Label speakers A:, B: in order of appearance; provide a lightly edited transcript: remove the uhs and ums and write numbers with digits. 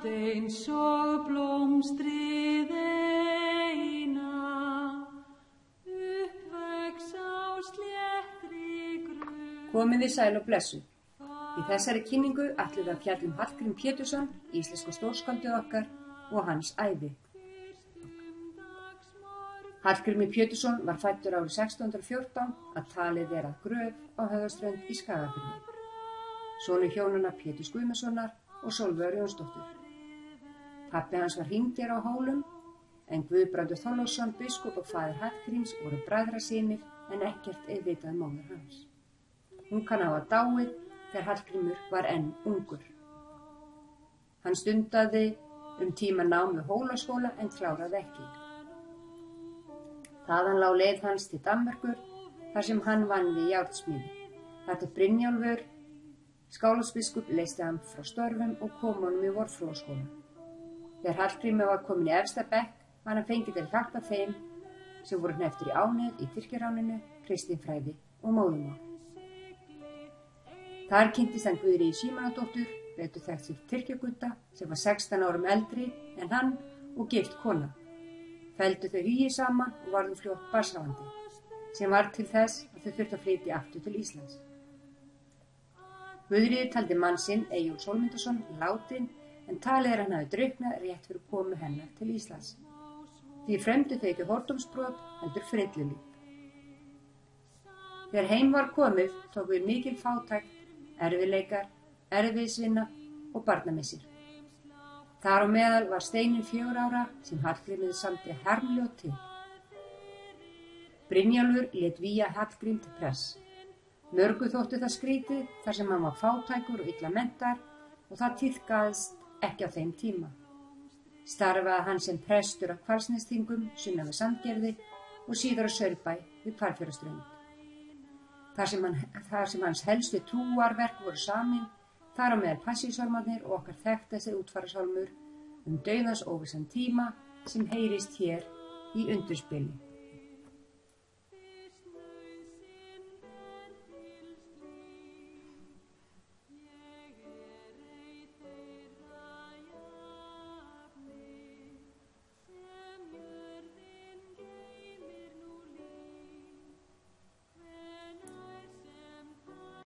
A: eins og blómstrið eina, uppvex á sléttri grund.
B: Komið þið sæl og blessuð. Í þessari kynningu ætlum við að fjalla Hallgrím Pétursson, íslenska stórskáldið okkar, og hans ævi. Hallgrímur Pétursson var fæddur árið 1614 að talið að Gröf á Höfðaströnd í Skagafirði. Sonur hjónanna Péturs Guðmundssonar og Sólveigar Jónsdóttur. Pabbi hans var hringdýra á Hólum, en Guðbrandur Þorláksson biskup og faðir Hallgríms voru bræðrasynir en ekkert vitað móður hans. Hún kann hafa dáið þegar Hallgrímur var enn ungur. Hann stundaði tíma nám við Hólaskóla en kláraði ekki. Þaðan lá leið hans til Danmerkur þar sem hann vann við járnsmíði. Þetta Brynjólfur Skálholtsbiskup leysti hann frá störfum og kom honum í Vorflóaskóla. Þegar Hallgrímur var kominn í efsta bekk var hann fenginn til að hjálpa þeim sem voru hnepptir í ánið í Tyrkjaráninu, kristinfræði og móðurmál. Þar kynntist hann Guðríði Símonardóttur, betur þekkt sem Tyrkjagudda, sem var 16 árum eldri en hann og gift kona. Felldu þau hugi saman og varðu fljótt barnshafandi, sem var til þess að þau þurftu að flytja aftur til Íslands. Guðríður taldi mann sinn, Eyjólf Sólmundarson, látinn, en talið hann hafi drukknað rétt fyrir komu hennar til Íslands. Því fremdu þau ekki fordómsbrot, heldur frillulíf. Þegar heim var komið tók við mikil fátækt, erfiðleikar, erfiðisvinna og barnamissir. Þar á meðal var Steinunn 4 ára sem Hallgrímur samdi harmljóð til. Brynjólfur lét vígja Hallgrím til prests. Mörgu þótti það skrítið þar sem hann var fátækur og illa menntaður og það tíðkaðist ekki á þeim tíma. Starfaði hann sem prestur á Hvalsnesþingum, sunnan við Sandgerði og síðar á Saurbæ við Hvalfjarðarströnd. Þar sem hans helstu trúarverk voru samin, þar á meðal Passíusálmarnir og okkar þekktasti útfarasálmur dauðans óvissan tíma sem heyrist hér í Undurspili.